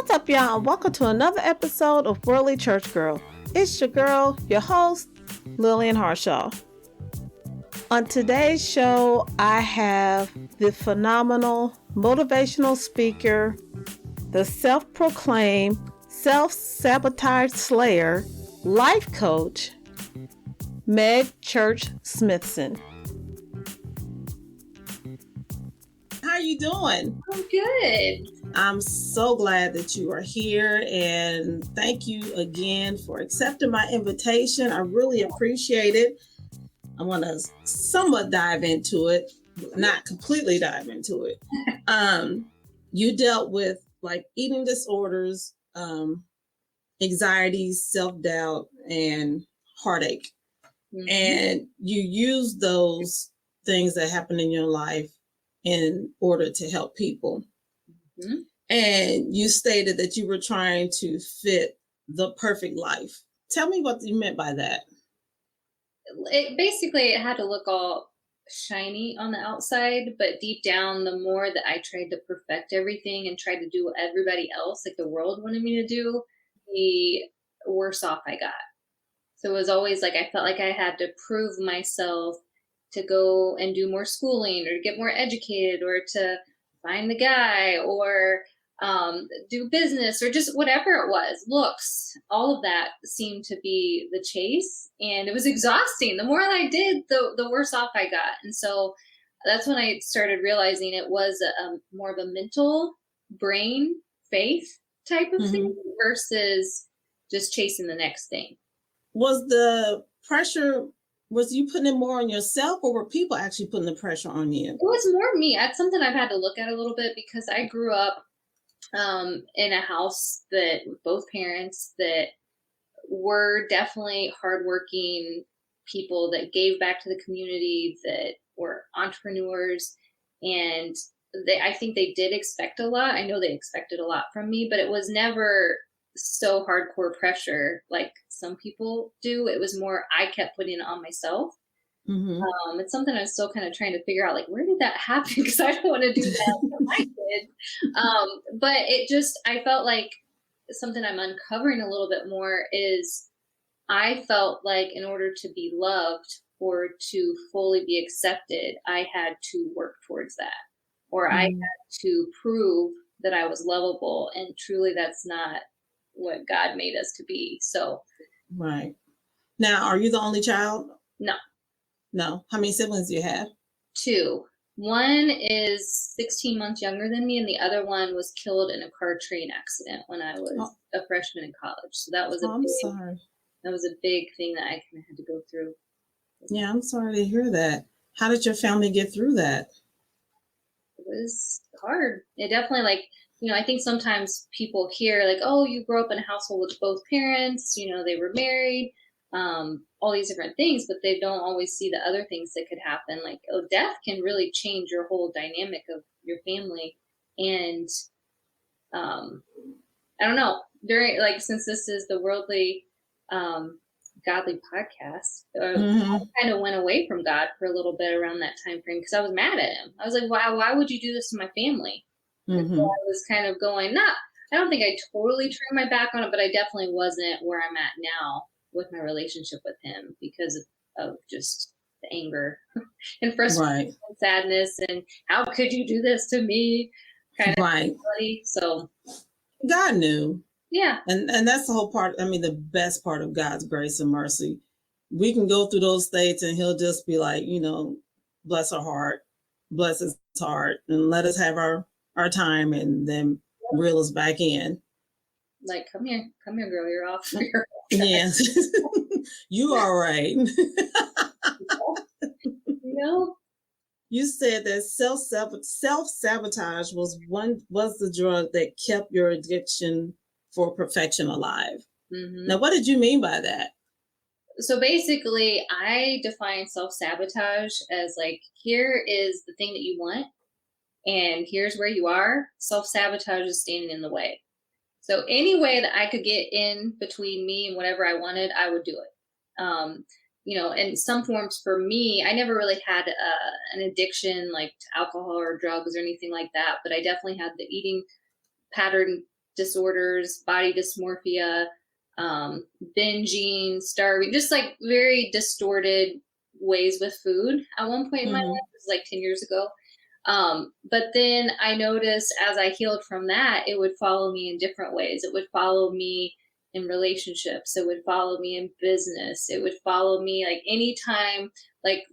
What's up, y'all? And welcome to another episode of Worldly Church Girl. It's your girl, your host, Lillian Harshaw. On today's show, I have the phenomenal motivational speaker, the self-proclaimed self-sabotage slayer, life coach, Meg Church Smithson. How are you doing? I'm good. I'm so glad that you are here, and thank you again for accepting my invitation. I really appreciate it. I want to somewhat dive into it, not completely dive into it. You dealt with like eating disorders, anxiety, self-doubt, and heartache. Mm-hmm. And you use those things that happen in your life in order to help people. Mm-hmm. And you stated that you were trying to fit the perfect life. Tell me what you meant by that. It had to look all shiny on the outside, but deep down, the more that I tried to perfect everything and tried to do what everybody else, like the world wanted me to do, the worse off I got. So it was always like I felt like I had to prove myself to go and do more schooling or to get more educated or to find the guy or do business or just whatever it was, looks, all of that seemed to be the chase. And it was exhausting. The more I did, the worse off I got. And so that's when I started realizing it was more of a mental brain faith type of thing versus just chasing the next thing. Was the pressure, was you putting it more on yourself, or were people actually putting the pressure on you? It was more me. That's something I've had to look at a little bit because I grew up in a house that both parents that were definitely hardworking people that gave back to the community, that were entrepreneurs, and I think they did expect a lot. I know they expected a lot from me, but it was never so hardcore pressure like some people do. It was more I kept putting it on myself. Mm-hmm. It's something I'm still kind of trying to figure out, like, where did that happen? Because I don't want to do that for my kids. But it just, I felt like something I'm uncovering a little bit more is I felt like in order to be loved or to fully be accepted, I had to work towards that, or I had to prove that I was lovable. And truly, that's not what God made us to be. So, right. Now, are you the only child? No. How many siblings do you have? 2. One is 16 months younger than me, and the other one was killed in a car train accident when I was a freshman in college. So that was that was a big thing that I kind of had to go through. Yeah, I'm sorry to hear that. How did your family get through that? It was hard. It definitely, I think sometimes people hear like, oh, you grew up in a household with both parents, they were married. All these different things, but they don't always see the other things that could happen. Like, death can really change your whole dynamic of your family. And I don't know, since this is the Worldly Godly podcast, I kind of went away from God for a little bit around that time frame because I was mad at him. I was like, why would you do this to my family? And so I was kind of going, I don't think I totally turned my back on it, but I definitely wasn't where I'm at now with my relationship with him because of just the anger and frustration and sadness and how could you do this to me kind of reality. So God knew. Yeah. And that's the whole part. I mean, the best part of God's grace and mercy. We can go through those states and he'll just be like, bless our heart, bless his heart, and let us have our time and then reel us back in. Like, come here, girl, you're off. Yes. You are right. You said that self-sabotage was the drug that kept your addiction for perfection alive. Mm-hmm. Now, what did you mean by that? So basically, I define self-sabotage as like, here is the thing that you want, and here's where you are. Self-sabotage is standing in the way. So any way that I could get in between me and whatever I wanted, I would do it. In some forms for me, I never really had an addiction like to alcohol or drugs or anything like that, but I definitely had the eating pattern disorders, body dysmorphia, binging, starving, just like very distorted ways with food at one point in my life. It was like 10 years ago. But then I noticed as I healed from that, it would follow me in different ways. It would follow me in relationships. It would follow me in business. It would follow me like anytime, like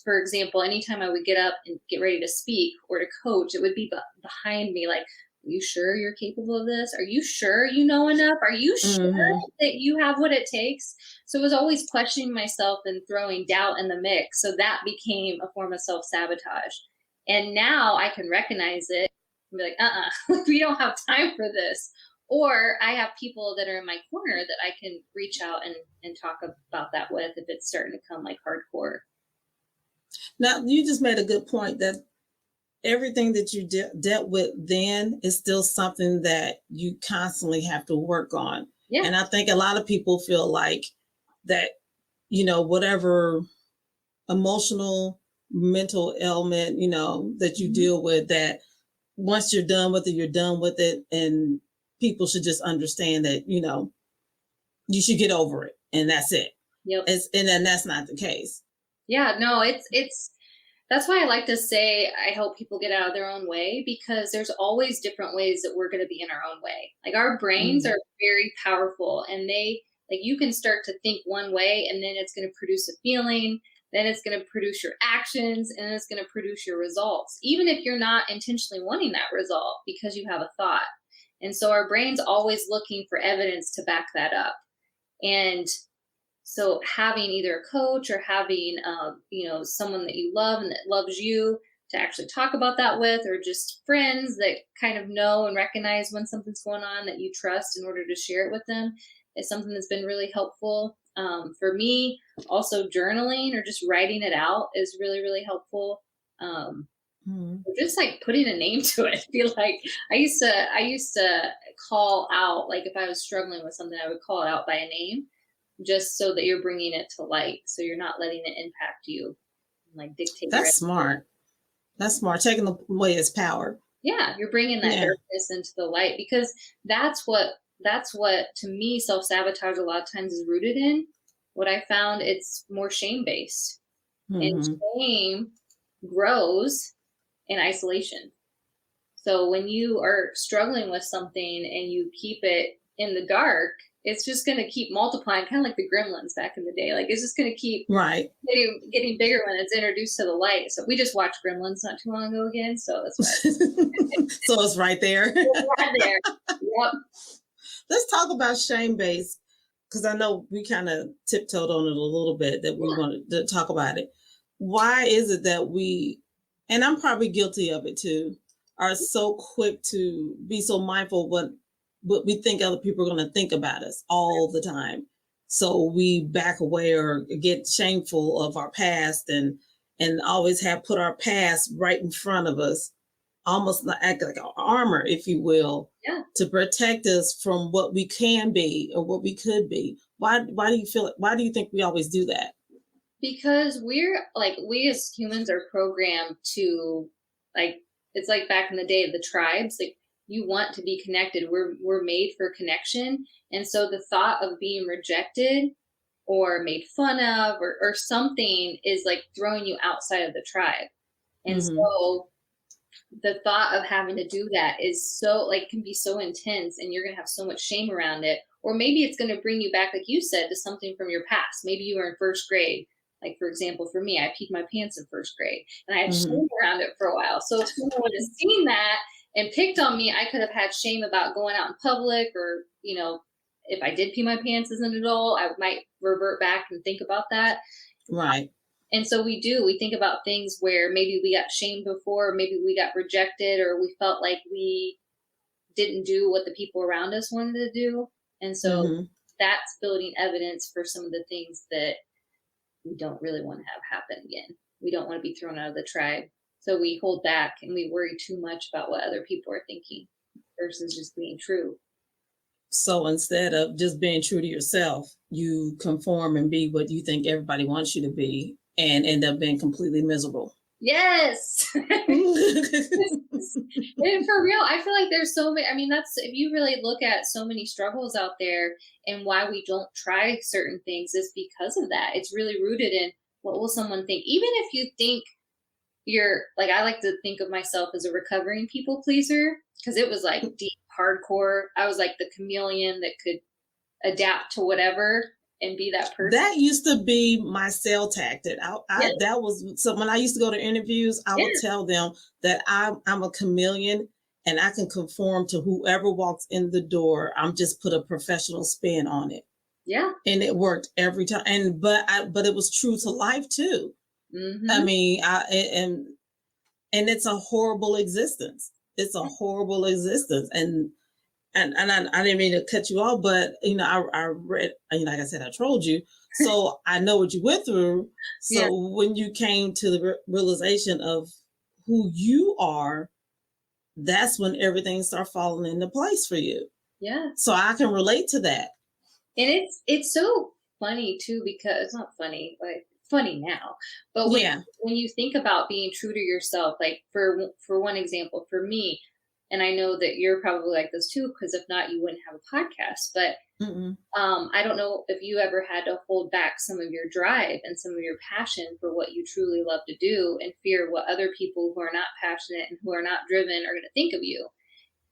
for example, anytime I would get up and get ready to speak or to coach, it would be behind me like, are you sure you're capable of this? Are you sure you know enough? Are you sure that you have what it takes? So it was always questioning myself and throwing doubt in the mix. So that became a form of self-sabotage. And now I can recognize it and be like, we don't have time for this. Or I have people that are in my corner that I can reach out and talk about that with if it's starting to come like hardcore. Now, you just made a good point that everything that you dealt with then is still something that you constantly have to work on. Yeah. And I think a lot of people feel like that, whatever emotional, mental ailment, that you deal with, that once you're done with it, you're done with it. And people should just understand that, you should get over it and that's it. Yep. And then that's not the case. Yeah, no, it's that's why I like to say I help people get out of their own way, because there's always different ways that we're going to be in our own way. Like our brains are very powerful, and you can start to think one way and then it's going to produce a feeling, then it's going to produce your actions, and then it's going to produce your results, even if you're not intentionally wanting that result because you have a thought. And so our brain's always looking for evidence to back that up. And so having either a coach or having, someone that you love and that loves you to actually talk about that with, or just friends that kind of know and recognize when something's going on that you trust in order to share it with them, is something that's been really helpful. For me, also journaling or just writing it out is really, really helpful. Just like putting a name to it. Feel like I used to call out, like if I was struggling with something, I would call it out by a name, just so that you're bringing it to light. So you're not letting it impact you, like dictate. That's smart. That's smart. Taking away its power. Yeah. You're bringing that darkness into the light, because that's what to me, self-sabotage a lot of times is rooted in. What I found, it's more shame-based, and shame grows in isolation. So when you are struggling with something and you keep it in the dark, it's just going to keep multiplying, kind of like the gremlins back in the day. Like it's just going to keep getting bigger when it's introduced to the light. So we just watched Gremlins not too long ago again. So that's why. So it's right there. It's right there. Yep. Let's talk about shame-based, because I know we kind of tiptoed on it a little bit, that we wanted to talk about it. Why is it that we, and I'm probably guilty of it too, are so quick to be so mindful of what we think other people are going to think about us all the time? So we back away or get shameful of our past and always have put our past right in front of us, almost act like an armor, if you will, to protect us from what we can be or what we could be. Why do you think we always do that? Because we as humans are programmed to, like, it's like back in the day of the tribes, like you want to be connected. We're made for connection. And so the thought of being rejected or made fun of or something is like throwing you outside of the tribe. And so the thought of having to do that is can be so intense, and you're going to have so much shame around it. Or maybe it's going to bring you back, like you said, to something from your past. Maybe you were in first grade. Like, for example, for me, I peed my pants in first grade and I had shame around it for a while. So if someone would have seen that and picked on me, I could have had shame about going out in public, or, if I did pee my pants as an adult, I might revert back and think about that. Right. And so we think about things where maybe we got shamed before, or maybe we got rejected, or we felt like we didn't do what the people around us wanted to do. And so that's building evidence for some of the things that we don't really want to have happen again. We don't want to be thrown out of the tribe. So we hold back and we worry too much about what other people are thinking versus just being true. So instead of just being true to yourself, you conform and be what you think everybody wants you to be, and end up being completely miserable. Yes. And for real, I feel like there's so many. I mean, that's if you really look at so many struggles out there and why we don't try certain things is because of that. It's really rooted in what will someone think. Even if you think you're like, I like to think of myself as a recovering people pleaser because it was like deep hardcore. I was like the chameleon that could adapt to whatever and be that person. That used to be my sale tactic. Yeah. That was so when I used to go to interviews, I would tell them that I'm a chameleon and I can conform to whoever walks in the door. I'm just put a professional spin on it. Yeah. And it worked every time. But it was true to life too. Mm-hmm. I mean, and it's a horrible existence. It's a horrible existence. And I didn't mean to cut you off, but I read, like I said, I trolled you, so I know what you went through. So when you came to the realization of who you are, that's when everything started falling into place for you. Yeah. So I can relate to that. And it's so funny too, because it's not funny, like funny now, but when you think about being true to yourself, like for one example, for me, and I know that you're probably like this too, because if not, you wouldn't have a podcast. But I don't know if you ever had to hold back some of your drive and some of your passion for what you truly love to do and fear what other people who are not passionate and who are not driven are going to think of you.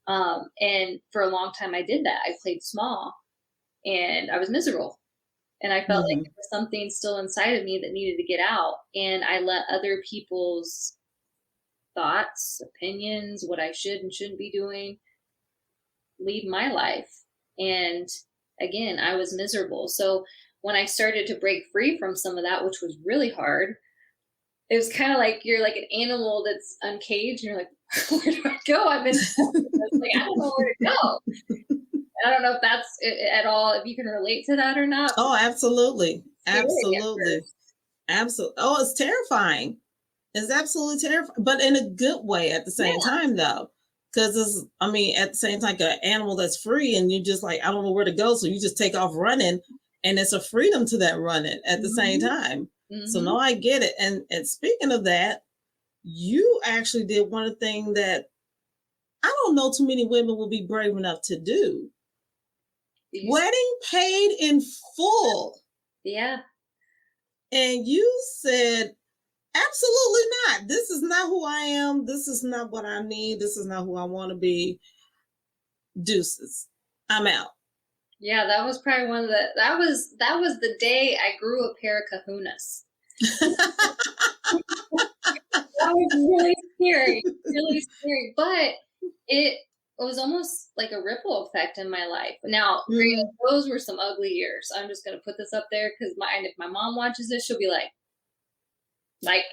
And for a long time, I did that. I played small and I was miserable. And I felt like there was something still inside of me that needed to get out. And I let other people's thoughts, opinions, what I should and shouldn't be doing lead my life. And again, I was miserable. So when I started to break free from some of that, which was really hard, it was kind of like you're like an animal that's uncaged and you're like, where do I go? I'm in like, I don't know where to go. I don't know if that's at all, if you can relate to that or not. Oh, absolutely. Absolutely. Absolutely. Oh, it's terrifying. It's absolutely terrifying, but in a good way at the same time, though. Because at the same time, an animal that's free and you just like, I don't know where to go. So you just take off running and it's a freedom to that running at the same time. So no, I get it. And speaking of that, you actually did one thing that I don't know too many women will be brave enough to do. Wedding paid in full. Yeah. And you said, absolutely not. This is not who I am. This is not what I need. This is not who I want to be. Deuces. I'm out. Yeah, that was probably that was the day I grew a pair of kahunas. That was really scary. Really scary. But it was almost like a ripple effect in my life. Now, those were some ugly years. I'm just gonna put this up there because if my mom watches this, she'll be like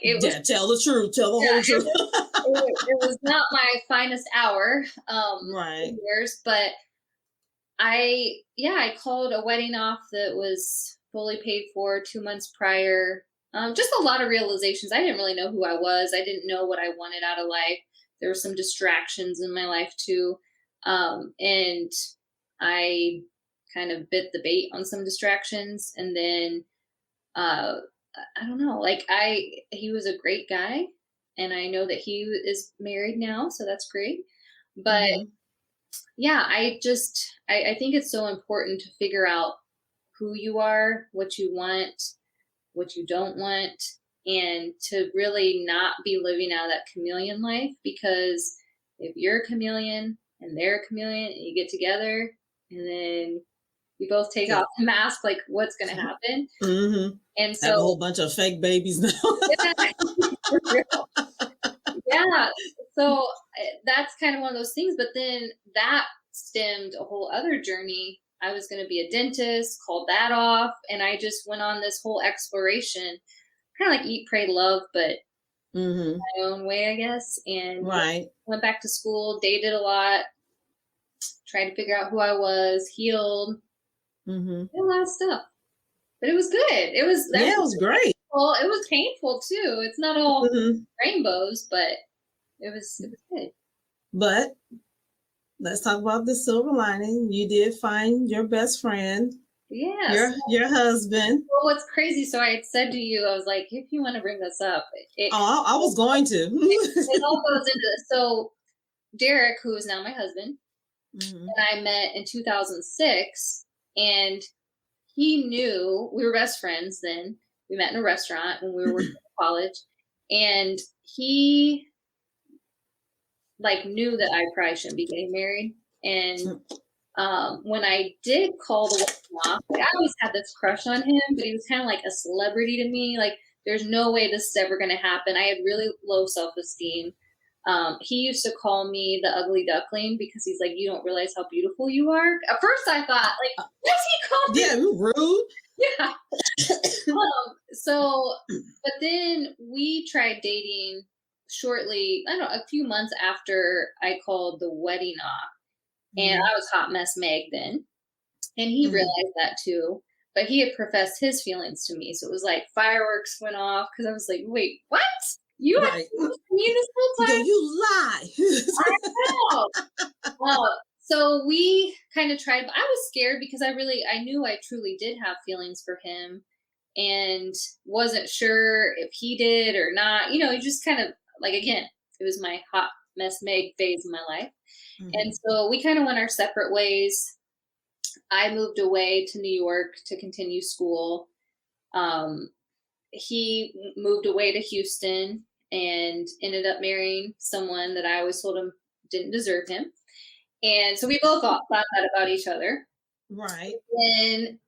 it was. Yeah, tell the truth. Tell the whole truth. It was not my finest hour. Years, but I called a wedding off that was fully paid for 2 months prior. Just a lot of realizations. I didn't really know who I was. I didn't know what I wanted out of life. There were some distractions in my life too. And I kind of bit the bait on some distractions. And then, I don't know, he was a great guy and I know that he is married now. So that's great. But yeah, I think it's so important to figure out who you are, what you want, what you don't want, and to really not be living out of that chameleon life, because if you're a chameleon and they're a chameleon and you get together and then you both take off the mask, like what's going to happen? And so have a whole bunch of fake babies now. Yeah. So that's kind of one of those things. But then that stemmed a whole other journey. I was going to be a dentist, called that off. And I just went on this whole exploration, kind of like eat, pray, love, but my own way, I guess. And went back to school, dated a lot, tried to figure out who I was, healed, did a lot of stuff. But it was good. It was great. Well, it was painful too. It's not all rainbows, but it was good. But let's talk about the silver lining. You did find your best friend Yes. Your husband. Well, what's crazy, so I had said to you, I was like, if you want to bring this up, Oh, I was going it to. all goes into this. So Derek, who is now my husband, Mhm. and I met in 2006, and he knew we were best friends then. We met in a restaurant when we were working in college, and he like knew that I probably shouldn't be getting married. And when I did call the wedding off, like, I always had this crush on him, but he was kind of like a celebrity to me. Like, there's no way this is ever going to happen. I had really low self esteem. He used to call me the ugly duckling because he's like, you don't realize how beautiful you are. At first, I thought, like, what's he calling me? Yeah, you rude. Yeah. So, but then we tried dating shortly, I don't know, a few months after I called the wedding off. And I was hot mess Meg then. And he realized that too. But he had professed his feelings to me. So it was like fireworks went off because I was like, wait, what? You have Right. been with me this whole Yo, time? you lie. I know. So we kind of tried, but I was scared because I knew I truly did have feelings for him and wasn't sure if he did or not. It just kind of like, again, it was my hot mess Meg phase in my life. And so we kind of went our separate ways. I moved away to New York to continue school. Um, he moved away to Houston and ended up marrying someone that I always told him didn't deserve him. And so we both thought that about each other. Right. And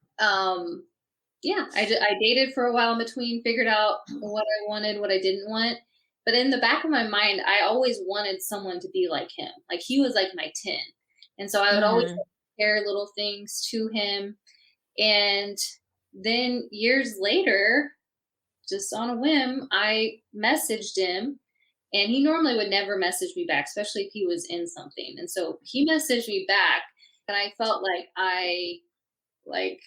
yeah, I dated for a while in between, figured out what I wanted, what I didn't want. But in the back of my mind, I always wanted someone to be like him. Like he was like my 10. And so I would always compare little things to him. And then years later, just on a whim, I messaged him, and he normally would never message me back, especially if he was in something. And so he messaged me back, and I felt like like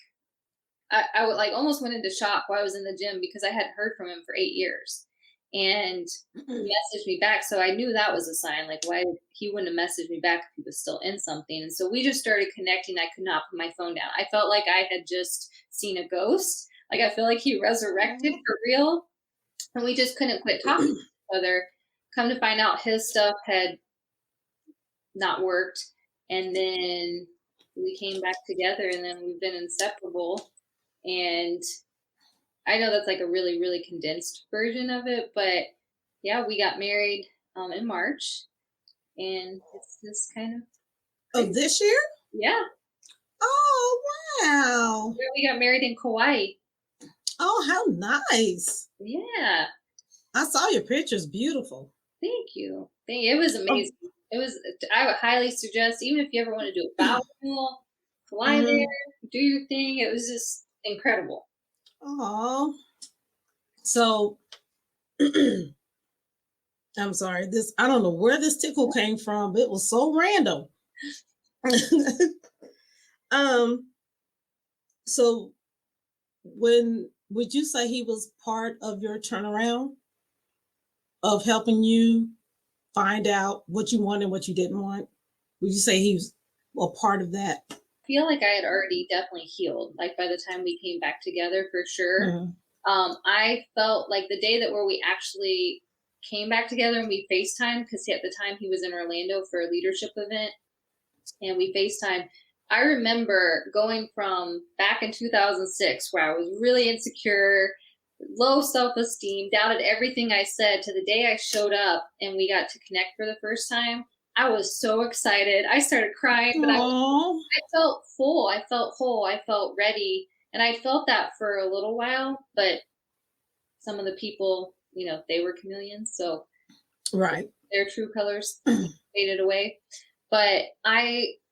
I would like almost went into shock while I was in the gym because I hadn't heard from him for 8 years. And he messaged me back. So I knew that was a sign, like why he wouldn't have messaged me back if he was still in something. And so we just started connecting. I could not put my phone down. I felt like I had just seen a ghost. Like I feel like he resurrected for real. And we just couldn't quit talking to each other. Come to find out his stuff had not worked. And then we came back together, and then we've been inseparable. And I know that's like a really, really condensed version of it, but yeah, we got married in March, and it's just kind of Of this year? yeah. Oh, wow. We got married in Kauai. Oh, how nice. Yeah. I saw your pictures. Beautiful. Thank you. It was amazing. It was. I would highly suggest, even if you ever want to do a vow renewal, fly there, do your thing. It was just incredible. Oh. So I'm sorry. I don't know where this tickle came from, but it was so random. So would you say he was part of your turnaround of helping you find out what you wanted and what you didn't want? Would you say he was a part of that? I feel like I had already definitely healed. Like by the time we came back together, for sure. I felt like the day where we actually came back together and we FaceTime, because at the time he was in Orlando for a leadership event, and we FaceTime. I remember going from back in 2006, where I was really insecure, low self-esteem, doubted everything I said, to the day I showed up and we got to connect for the first time. I was so excited. I started crying, but I felt full. I felt whole. I felt ready. And I felt that for a little while, but some of the people, they were chameleons. So their true colors faded away. But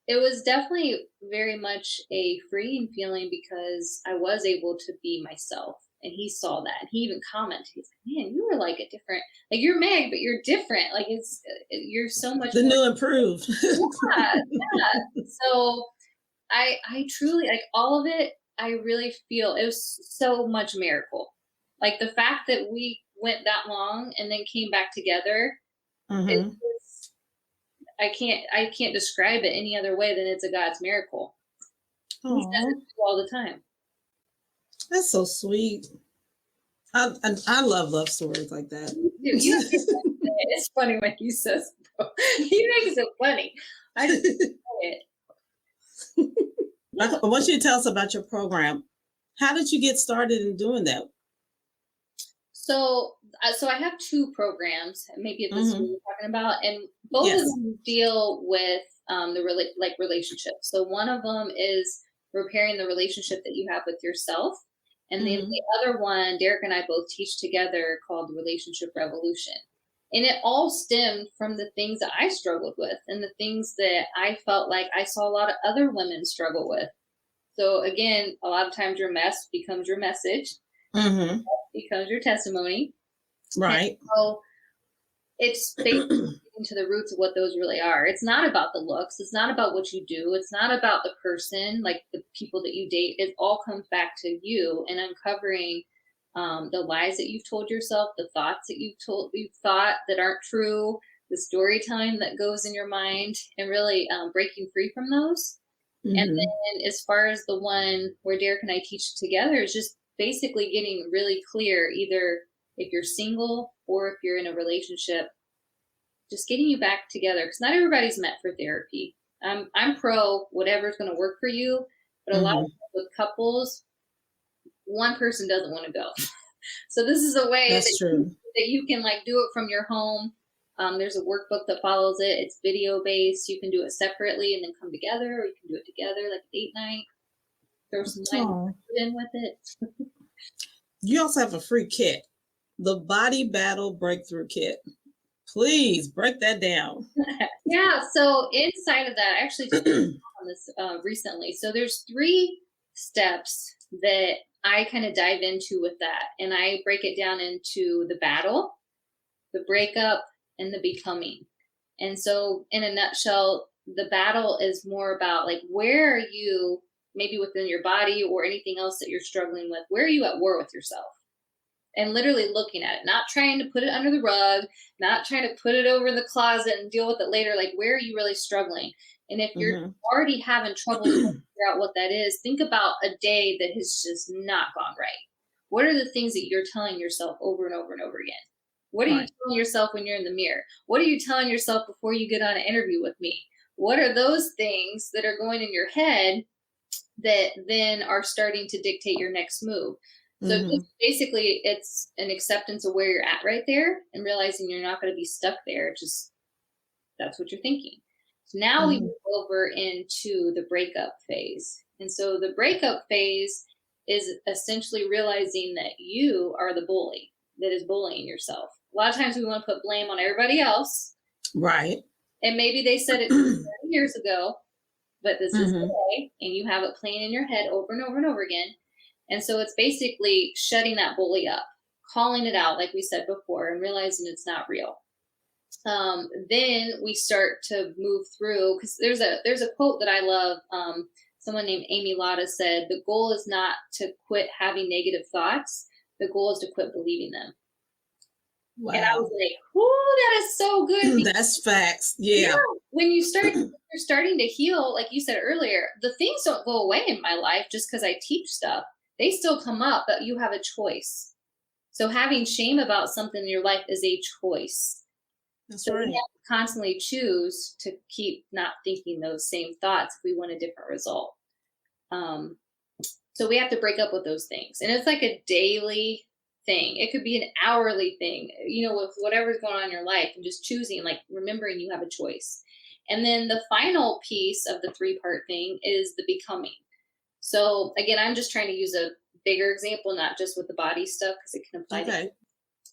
it was definitely very much a freeing feeling because I was able to be myself. And he saw that. And he even commented, he's like, man, you were like a different, like you're Meg, but you're different. Like you're so much the new improved. yeah. So I truly, like all of it, I really feel it was so much miracle. Like the fact that we went that long and then came back together, I can't describe it any other way than it's a God's miracle. He says it Oh, all the time. that's so sweet. I love stories like that. You do. You don't get that today. It's funny when he says, he makes it funny. I just say it. Yeah. I want you to tell us about your program. How did you get started in doing that? So I have two programs. Maybe if this is what Mm-hmm. you're talking about, and both of Yes. them deal with like relationships. So one of them is repairing the relationship that you have with yourself, and then Mm-hmm. the other one, Derek and I both teach together, called the Relationship Revolution. And it all stemmed from the things that I struggled with and the things that I felt like I saw a lot of other women struggle with. So again, a lot of times your mess becomes your message, Mm-hmm. becomes your testimony. And Right. so it's basically getting to the roots of what those really are. It's not about the looks. It's not about what you do. It's not about the person, like the people that you date. It all comes back to you and uncovering the lies that you've told yourself, the thoughts that you've thought that aren't true, the storytelling that goes in your mind, and really breaking free from those. And Mm-hmm. then as far as the one where Derek and I teach together is just basically getting really clear, either if you're single or if you're in a relationship, just getting you back together. Because not everybody's meant for therapy. I'm pro whatever's going to work for you, but a lot of Mm-hmm. times with couples, one person doesn't want to go. So this is a way That's true. that you can like do it from your home. There's a workbook that follows it. It's video based. You can do it separately and then come together, or you can do it together like a date night. Throw some light Oh. in with it. You also have a free kit, the Body Battle Breakthrough Kit. Please break that down. Yeah. So inside of that, I actually just on this recently. So there's 3 steps that I kind of dive into with that, and I break it down into the battle, the breakup, and the becoming. And so, in a nutshell, the battle is more about like where are you, maybe within your body or anything else that you're struggling with, where are you at war with yourself? And literally looking at it, not trying to put it under the rug, not trying to put it over in the closet and deal with it later. Like, where are you really struggling? And if you're Mm-hmm. already having trouble trying to figure out what that is, think about a day that has just not gone right. What are the things that you're telling yourself over and over and over again? What are you Right. telling yourself when you're in the mirror? What are you telling yourself before you get on an interview with me? What are those things that are going in your head that then are starting to dictate your next move? So Mm-hmm. just basically, it's an acceptance of where you're at right there and realizing you're not going to be stuck there. Just that's what you're thinking. So now we Mm-hmm. move over into the breakup phase. And so the breakup phase is essentially realizing that you are the bully that is bullying yourself. A lot of times we want to put blame on everybody else. Right. And maybe they said it 30 years ago, but this is Mm-hmm. today, and you have it playing in your head over and over and over again. And so it's basically shutting that bully up, calling it out, like we said before, and realizing it's not real. Then we start to move through because there's a quote that I love. Someone named Amy Lotta said, "The goal is not to quit having negative thoughts. The goal is to quit believing them." And I was Wow. like, "Ooh, that is so good." That's facts. Yeah, Yeah. when you're starting to heal, like you said earlier, the things don't go away in my life just because I teach stuff. They still come up, but you have a choice. So having shame about something in your life is a choice. That's So we right. have to constantly choose to keep not thinking those same thoughts if we want a different result. Um, so we have to break up with those things. And it's like a daily thing. It could be an hourly thing, with whatever's going on in your life and just choosing, like remembering you have a choice. And then the final piece of the 3-part thing is the becoming. So again, I'm just trying to use a bigger example, not just with the body stuff because it can apply to, Okay.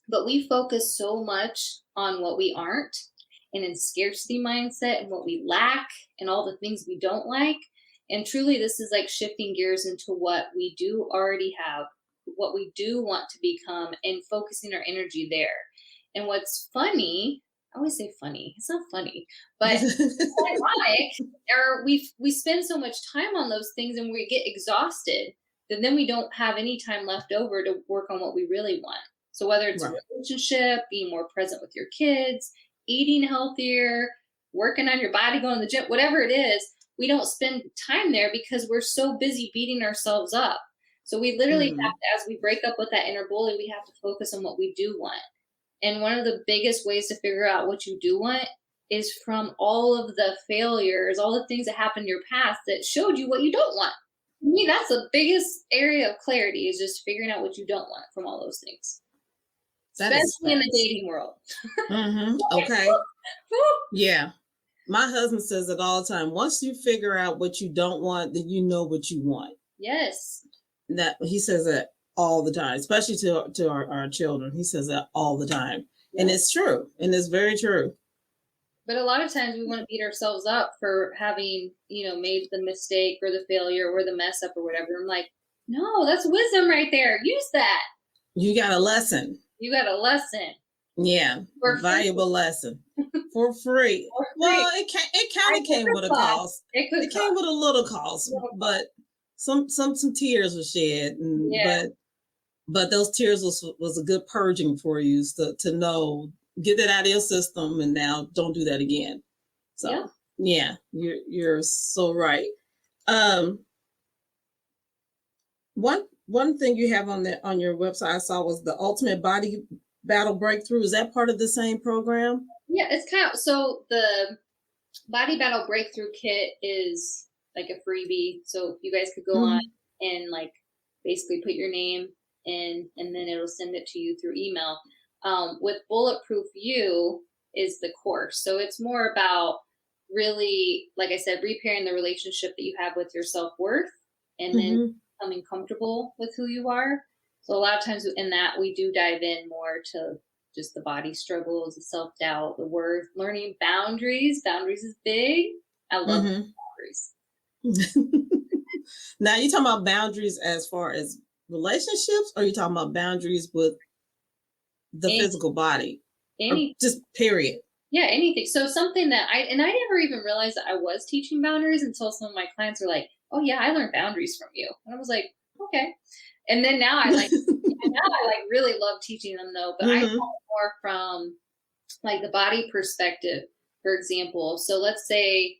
but we focus so much on what we aren't and in scarcity mindset and what we lack and all the things we don't like. And truly, this is like shifting gears into what we do already have, what we do want to become, and focusing our energy there. And what's funny, I always say funny, it's not funny, but ironic, or we spend so much time on those things and we get exhausted that then we don't have any time left over to work on what we really want. So whether it's a Right. relationship, being more present with your kids, eating healthier, working on your body, going to the gym, whatever it is, we don't spend time there because we're so busy beating ourselves up. So we literally have to, as we break up with that inner bully, we have to focus on what we do want. And one of the biggest ways to figure out what you do want is from all of the failures, all the things that happened in your past that showed you what you don't want. To me, that's the biggest area of clarity, is just figuring out what you don't want from all those things. That is Especially in the fast. dating world. Okay. Yeah. My husband says it all the time. Once you figure out what you don't want, then you know what you want. Yes. That he says that all the time, especially to our children. He says that all the time. Yeah. And it's true. And it's very true. But a lot of times we want to beat ourselves up for having, made the mistake or the failure or the mess up or whatever. I'm like, no, that's wisdom right there. Use that. You got a lesson. You got a lesson. Yeah. For valuable free. lesson. For free. For free. Well, it kind of came with a cost. It came with a little cost, but some tears were shed, and, yeah. but those tears was a good purging for you to know, get that out of your system, and now don't do that again. So yeah, you're so right. One thing you have on your website I saw was the Ultimate Body Battle Breakthrough. Is that part of the same program? Yeah, it's kind of, so the Body Battle Breakthrough Kit is like a freebie. So you guys could go on and like basically put your name in, and then it'll send it to you through email. With Bulletproof You is the course. So it's more about really, like I said, repairing the relationship that you have with your self-worth, and then becoming comfortable with who you are. So a lot of times in that, we do dive in more to just the body struggles, the self-doubt, the worth, learning boundaries. Boundaries is big. I love boundaries. Now, you talking about boundaries as far as relationships, or are you talking about boundaries with the physical body? Just period. Yeah, anything. So something that I never even realized that I was teaching boundaries until some of my clients were like, oh yeah, I learned boundaries from you. And I was like, okay. And then now I really love teaching them though, but I talk more from like the body perspective, for example. So let's say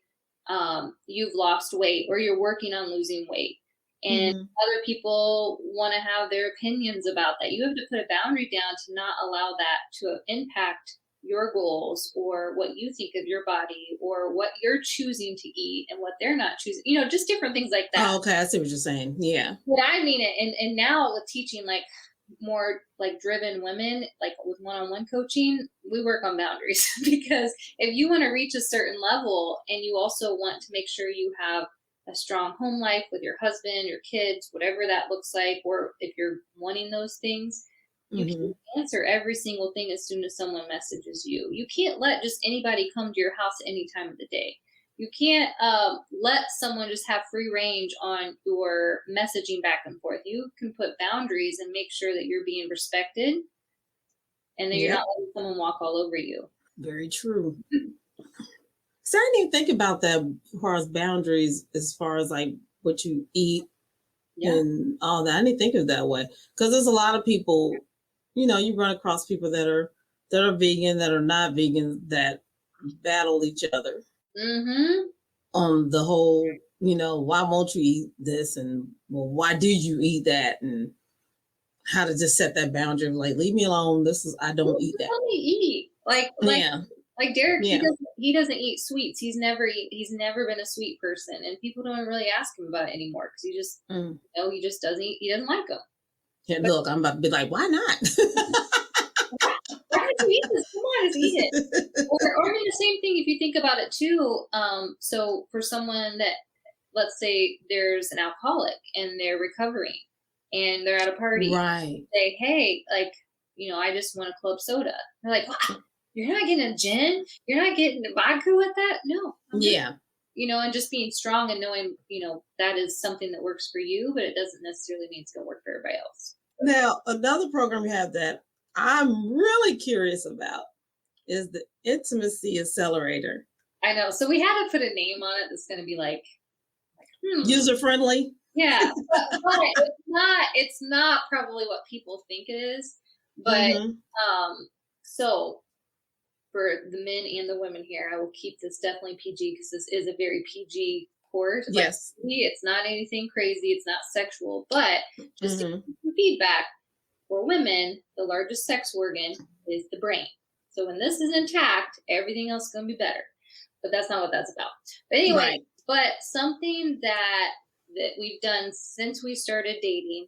you've lost weight or you're working on losing weight, and other people want to have their opinions about that. You have to put a boundary down to not allow that to impact your goals or what you think of your body or what you're choosing to eat and what they're not choosing, just different things like that. Oh, okay. I see what you're saying. Yeah. But I mean it. And now with teaching like more like driven women, like with one-on-one coaching, we work on boundaries because if you want to reach a certain level and you also want to make sure you have a strong home life with your husband, your kids, whatever that looks like, or if you're wanting those things, you can't answer every single thing as soon as someone messages you. You can't let just anybody come to your house at any time of the day. You can't let someone just have free range on your messaging back and forth. You can put boundaries and make sure that you're being respected and that you're not letting someone walk all over you. Very true. So I didn't even think about that as far as boundaries, as far as like what you eat and all that. I didn't think of it that way, because there's a lot of people, you run across people that are vegan, that are not vegan, that battle each other on the whole, why won't you eat this, and well, why did you eat that, and how to just set that boundary of like, leave me alone. I don't eat that. Let me eat. Like Derek, he doesn't eat sweets. He's never been a sweet person, and people don't really ask him about it anymore because he just, he just doesn't eat. He doesn't like them. Yeah, look, I'm about to be like, why not? Why did you eat this? Come on, just eat it. Or I mean, the same thing if you think about it too. So for someone that, let's say there's an alcoholic and they're recovering and they're at a party, right? Say, hey, like, I just want a club soda. They're like, what? You're not getting a gin? You're not getting a vodka with that? No. Yeah. And just being strong and knowing, that is something that works for you, but it doesn't necessarily mean it's going to work for everybody else. Now, another program you have that I'm really curious about is the Intimacy Accelerator. I know. So we had to put a name on it that's going to be like user friendly. Yeah, but it's not probably what people think it is. But so for the men and the women here, I will keep this definitely PG because this is a very PG course. Yes. Like, it's not anything crazy. It's not sexual, but just to give some feedback, for women, the largest sex organ is the brain. So when this is intact, everything else is going to be better. But that's not what that's about. But anyway, but something that we've done since we started dating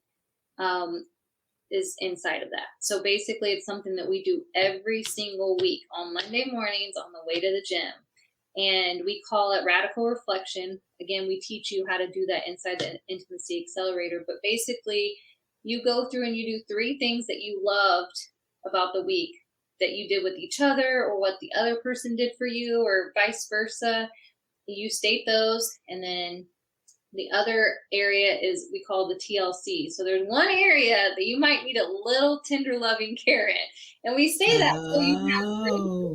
is inside of that. So basically, it's something that we do every single week on Monday mornings on the way to the gym. And we call it radical reflection. Again, we teach you how to do that inside the Intimacy Accelerator. But basically, you go through and you do 3 things that you loved about the week that you did with each other, or what the other person did for you, or vice versa. You state those, and then the other area is we call the TLC. So there's one area that you might need a little tender loving care in, and we say that so you have to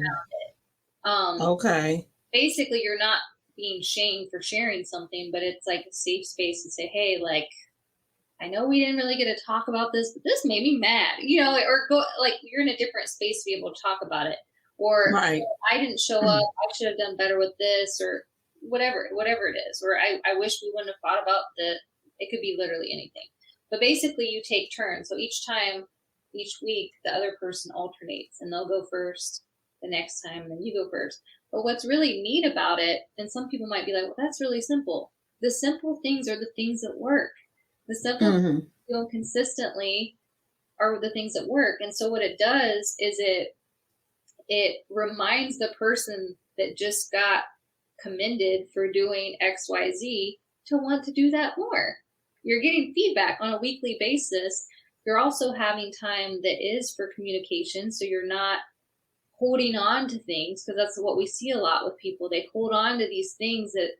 around it. Okay. Basically, you're not being shamed for sharing something, but it's like a safe space to say, hey, like, I know we didn't really get to talk about this, but this made me mad, or go, like, you're in a different space to be able to talk about it. Or I didn't show up, I should have done better with this, or whatever it is. Or I wish we wouldn't have thought about it could be literally anything. But basically you take turns. So each week, the other person alternates, and they'll go first the next time, and then you go first. But what's really neat about it, and some people might be like, well, that's really simple. The simple things are the things that work. The simple things doing consistently are the things that work. And so what it does is it reminds the person that just got commended for doing XYZ to want to do that more. You're getting feedback on a weekly basis. You're also having time that is for communication. So you're not holding on to things, because that's what we see a lot with people. They hold on to these things that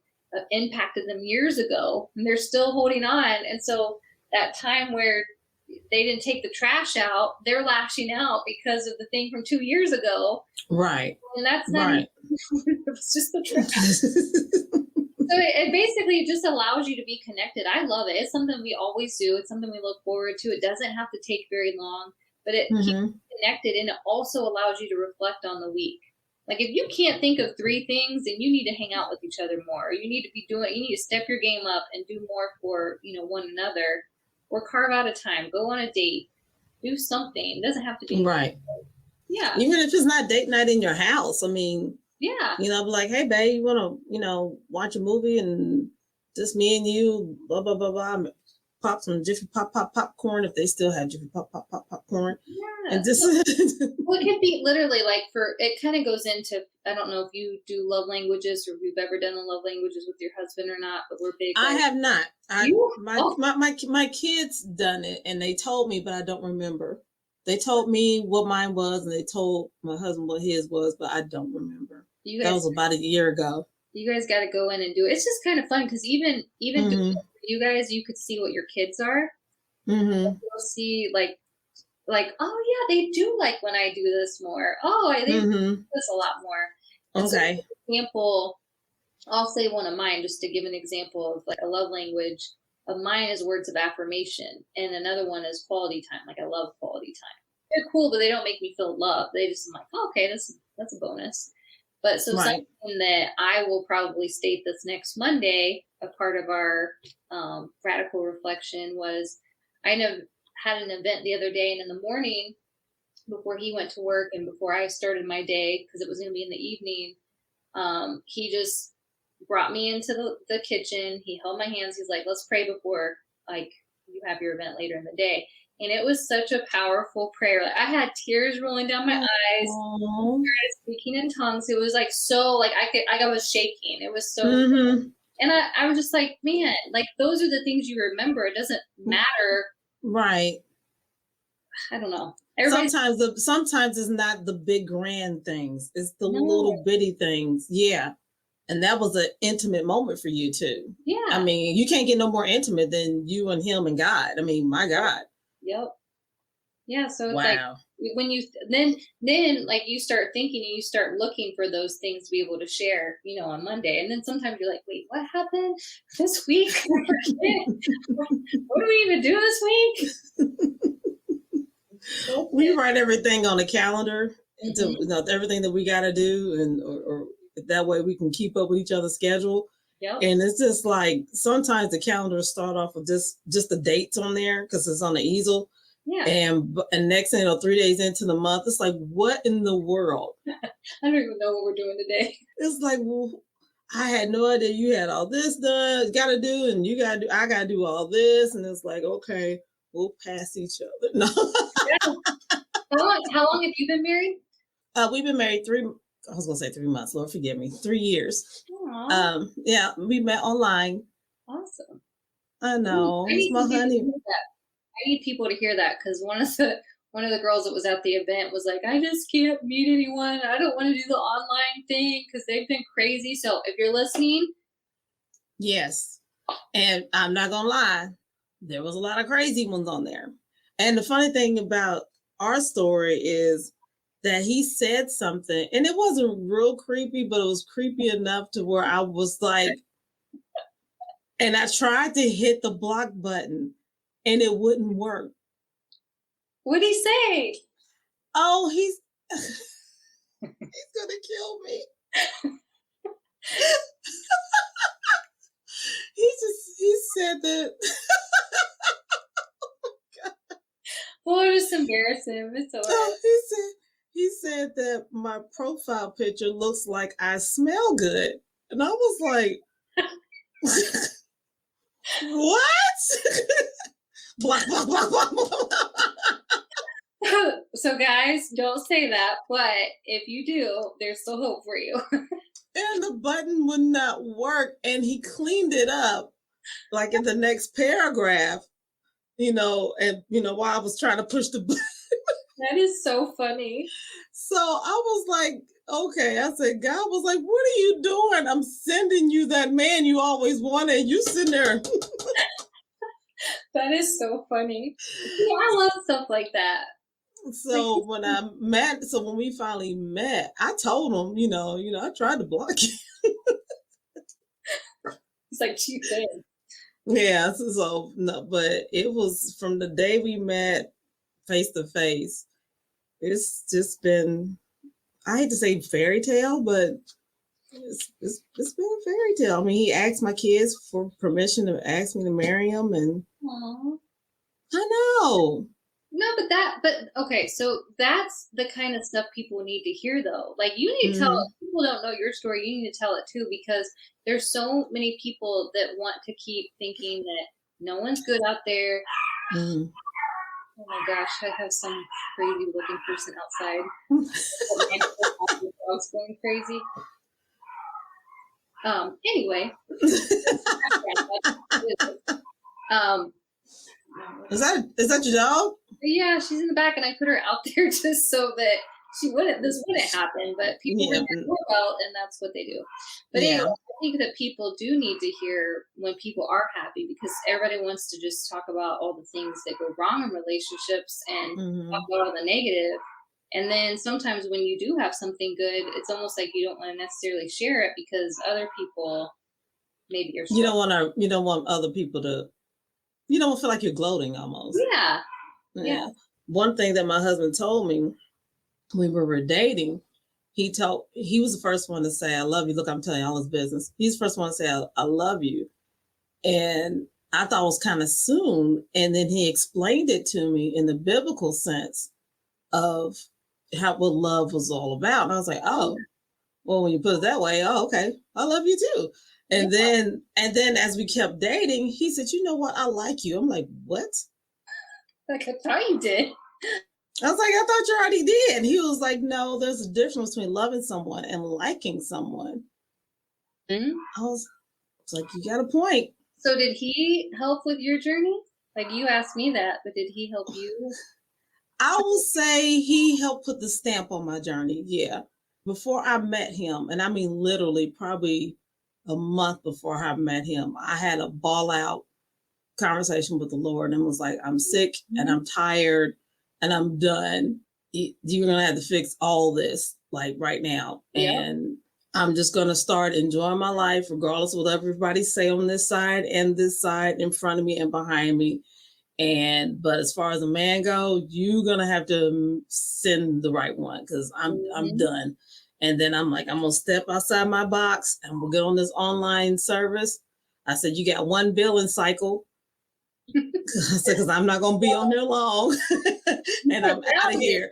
impacted them years ago, and they're still holding on. And so that time where they didn't take the trash out, they're lashing out because of the thing from 2 years ago. Right. And that's not it was just the trash. So it basically just allows you to be connected. I love it. It's something we always do. It's something we look forward to. It doesn't have to take very long, but it keeps you connected, and it also allows you to reflect on the week. Like, if you can't think of 3 things, then you need to hang out with each other more. You need to step your game up and do more for, one another, or carve out a time, go on a date, do something. It doesn't have to be right. Yeah. Even if it's not date night in your house. I mean, yeah. Be like, hey, babe, you want to, watch a movie and just me and you, blah, blah, blah, blah. Pop some Jiffy popcorn if they still have Jiffy popcorn. Yeah. And just well, it could be literally like it kind of goes into, I don't know if you do love languages or if you've ever done the love languages with your husband or not, but we're big. I have not. My kids done it, and they told me, but I don't remember. They told me what mine was, and they told my husband what his was, but I don't remember. That was about a year ago. You guys got to go in and do it. It's just kind of fun, because even doing it for you guys, you could see what your kids are. You'll see like, oh yeah, they do like when I do this more. Oh, they do this a lot more. And okay. So, for example, I'll say one of mine just to give an example of like a love language of mine is words of affirmation, and another one is quality time. Like, I love quality time. They're cool, but they don't make me feel loved. They just, I'm like, oh, okay, that's a bonus. But so something that I will probably state this next Monday, a part of our radical reflection, was I had an event the other day, and in the morning before he went to work and before I started my day, because it was going to be in the evening, he just brought me into the kitchen. He held my hands. He's like, let's pray before like you have your event later in the day. And it was such a powerful prayer. Like, I had tears rolling down my eyes. I started speaking in tongues. It was like so, like I was shaking. It was so, and I was just like, man, like those are the things you remember. It doesn't matter, right? I don't know. Sometimes it's not the big grand things. It's the little bitty things. Yeah. And that was an intimate moment for you too. Yeah. I mean, you can't get no more intimate than you and him and God. I mean, my God. Yep. Yeah. So it's like when you then like you start thinking and you start looking for those things to be able to share, on Monday. And then sometimes you're like, wait, what happened this week? What do we even do this week? We write everything on a calendar, everything that we got to do, or that way we can keep up with each other's schedule. Yep. And it's just like sometimes the calendars start off with just the dates on there because it's on the easel. Yeah. And next thing you know, 3 days into the month, it's like, what in the world? I don't even know what we're doing today. It's like, well, I had no idea you had all this done, got to do, and I got to do all this. And it's like, okay, we'll pass each other. No. Yeah. How long have you been married? We've been married 3 months. Lord forgive me. 3 years. Aww. Yeah, we met online. Awesome. I know. It's my honey. I need people to hear that because one of the girls that was at the event was like, I just can't meet anyone. I don't want to do the online thing because they've been crazy. So if you're listening, yes, and I'm not gonna lie, there was a lot of crazy ones on there. And the funny thing about our story is that he said something, and it wasn't real creepy, but it was creepy enough to where I was like, and I tried to hit the block button, and it wouldn't work. What'd he say? Oh, he's gonna kill me. He said that. Well, just embarrass him. It's all right. He said that my profile picture looks like I smell good. And I was like, what? Blah, blah, blah, blah, blah. So guys, don't say that, but if you do, there's still hope for you. And the button would not work, and he cleaned it up like in the next paragraph, and while I was trying to push the button. That is so funny. So I was like, okay. I said, God was like, what are you doing? I'm sending you that man you always wanted. You sitting there. That is so funny. Yeah, I love stuff like that. So when we finally met, I told him, I tried to block you. It's like she did. Yeah. So no, but it was from the day we met face to face. It's just been, I hate to say fairy tale, but it's been a fairy tale. I mean, he asked my kids for permission to ask me to marry him, and Aww. I know. No, but okay, so that's the kind of stuff people need to hear, though. Like, you need to tell, people don't know your story, you need to tell it too, because there's so many people that want to keep thinking that no one's good out there. Oh my gosh, I have some crazy looking person outside. The dog's going crazy. Anyway. Is that your dog? Yeah, she's in the back, and I put her out there just so that this wouldn't happen, but people ring their doorbell, and that's what they do. But anyway, I think that people do need to hear when people are happy, because everybody wants to just talk about all the things that go wrong in relationships and talk about all the negative. And then sometimes when you do have something good, it's almost like you don't want to necessarily share it because other people maybe are struggling. You don't want other people to, you don't feel like you're gloating almost. Yeah. One thing that my husband told me when we were dating, he was the first one to say, I love you. Look, I'm telling you all his business. He's the first one to say, I love you. And I thought it was kind of soon. And then he explained it to me in the biblical sense of what love was all about. And I was like, oh, well, when you put it that way, oh, okay, I love you too. And then as we kept dating, he said, you know what? I like you. I'm like, what? Like, I thought you did. I was like, I thought you already did. He was like, no, there's a difference between loving someone and liking someone. I was like, you got a point. So did he help with your journey? Like, you asked me that, but did he help you? I will say he helped put the stamp on my journey. Yeah. Before I met him, and I mean literally probably a month before I met him, I had a ball out conversation with the Lord and was like, I'm sick and I'm tired and I'm done. You're going to have to fix all this like right now. Yeah. And I'm just going to start enjoying my life regardless of what everybody say on this side and this side in front of me and behind me. But as far as a man go, you're going to have to send the right one because I'm done. And then I'm like, I'm going to step outside my box and we'll get on this online service. I said, you got one billing cycle. Because I'm not going to be on here long. And I'm out of here.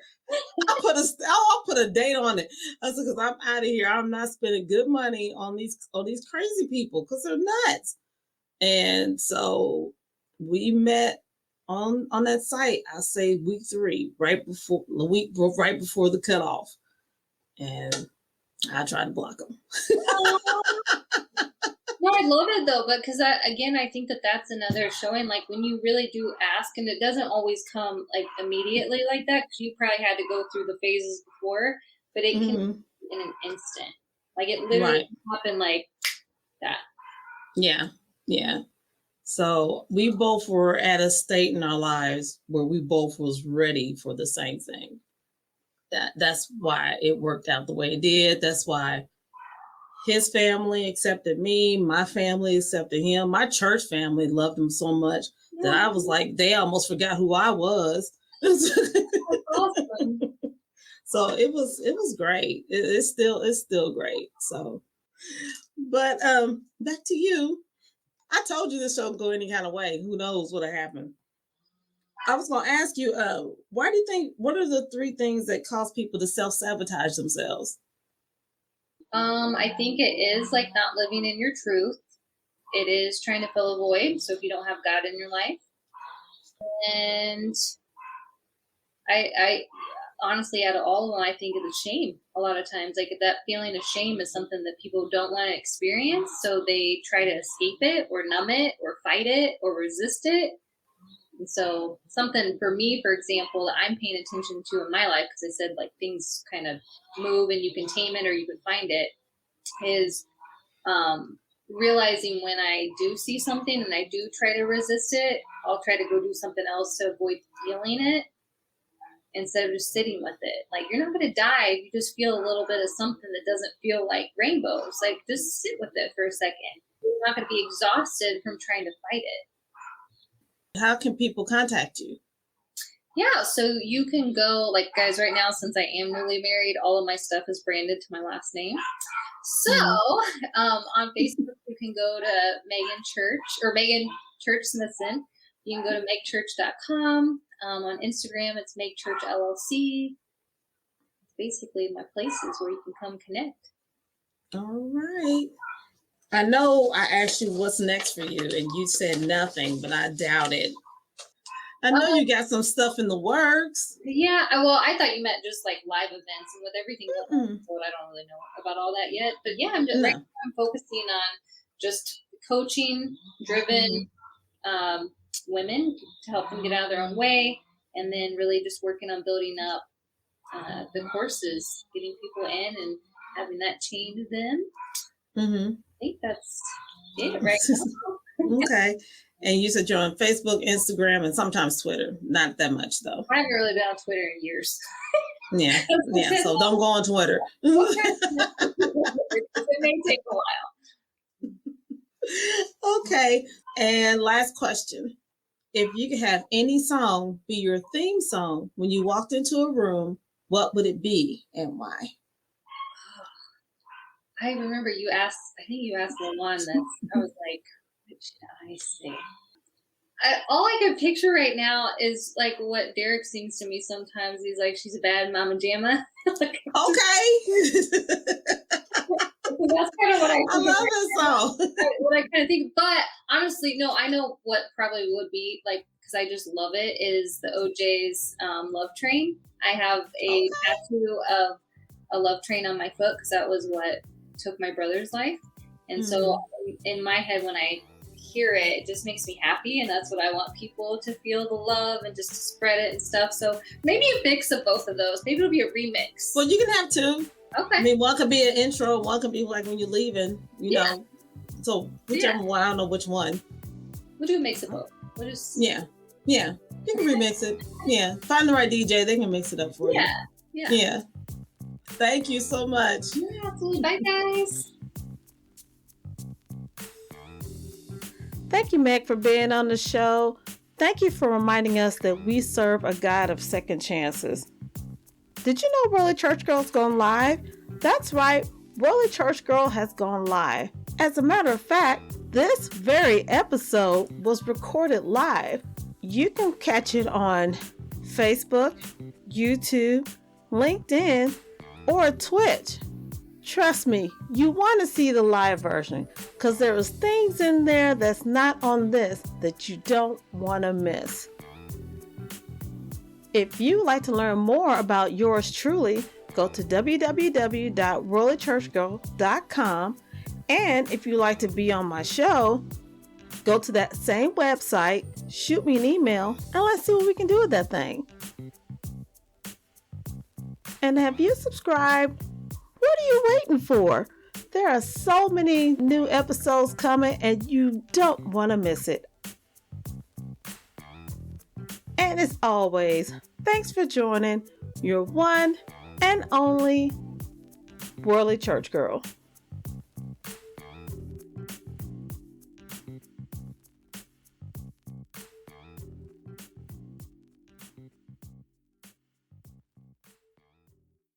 I'll put a date on it. I said, because I'm out of here. I'm not spending good money on these crazy people because they're nuts. And so we met on that site. I say week 3, right before the cutoff, and I tried to block them. No, I love it though, but because I think that's another showing, like when you really do ask, and it doesn't always come like immediately like that, because you probably had to go through the phases before, but it can in an instant. Like it literally happened like that. Yeah. So we both were at a state in our lives where we both was ready for the same thing. That's why it worked out the way it did. That's why his family accepted me. My family accepted him. My church family loved him so much that I was like, they almost forgot who I was. That's awesome. So it was great. It's still great. So, but back to you. I told you this show would go any kind of way. Who knows what'll happen? I was going to ask you, why do you think? What are the 3 things that cause people to self-sabotage themselves? I think it is like not living in your truth. It is trying to fill a void. So if you don't have God in your life, and I honestly, out of all of them, I think of the shame. A lot of times, like that feeling of shame is something that people don't want to experience, so they try to escape it, or numb it, or fight it, or resist it. And so, something for me, for example, that I'm paying attention to in my life, because I said like things kind of move and you can tame it or you can find it, is realizing when I do see something and I do try to resist it, I'll try to go do something else to avoid feeling it, instead of just sitting with it. Like, you're not going to die if you just feel a little bit of something that doesn't feel like rainbows. Like, just sit with it for a second. You're not going to be exhausted from trying to fight it. How can people contact you? Yeah, so you can go, like, guys, right now, since I am newly married, all of my stuff is branded to my last name. So on Facebook, you can go to Megan Church Smithson. You can go to megchurch.com. On Instagram, it's Meg Church LLC. It's basically my places where you can come connect. All right. I know I asked you what's next for you, and you said nothing, but I doubt it. I know you got some stuff in the works. Yeah, well, I thought you meant just like live events, and with everything going on, so I don't really know about all that yet. But yeah, I'm focusing on just coaching driven women to help them get out of their own way, and then really just working on building up the courses, getting people in and having that change them. I think that's it right now. Okay. And you said you're on Facebook, Instagram, and sometimes Twitter. Not that much, though. I haven't really been on Twitter in years. Yeah. So don't go on Twitter. It may take a while. Okay. And last question. If you could have any song be your theme song when you walked into a room, what would it be and why? I remember you asked, I think you asked the one that I was like, what should I say? All I could picture right now is like what Derek sings to me sometimes. He's like, she's a bad mama jamma. Like, okay. That's kind of what I love that song. What I kind of think. But honestly, no, I know what probably would be, like, because I just love it, is the OJ's Love Train. I have a tattoo of a love train on my foot because that was what took my brother's life. And so in my head, when I hear it, it just makes me happy, and that's what I want people to feel, the love, and just to spread it and stuff. So maybe a mix of both of those. Maybe it'll be a remix. Well, you can have two. Okay. I mean, one could be an intro, one could be like when you're leaving, you know. So whichever one, I don't know which one. We'll do a mix of both. We'll just Yeah. You can remix it. Yeah. Find the right DJ, they can mix it up for you. Yeah. Thank you so much. Yeah, absolutely. Bye, guys. Thank you, Meg, for being on the show. Thank you for reminding us that we serve a God of second chances. Did you know Worldly Church Girls gone live? That's right, Worldly Church Girl has gone live. As a matter of fact, this very episode was recorded live. You can catch it on Facebook, YouTube, LinkedIn, or Twitch. Trust me, you want to see the live version because there is things in there that's not on this that you don't want to miss. If you would like to learn more about yours truly, go to www.worldlychurchgirl.com, and if you'd like to be on my show, go to that same website, shoot me an email, and let's see what we can do with that thing. And have you subscribed? What are you waiting for? There are so many new episodes coming and you don't want to miss it. And as always, thanks for joining your one and only Worldly Church Girl.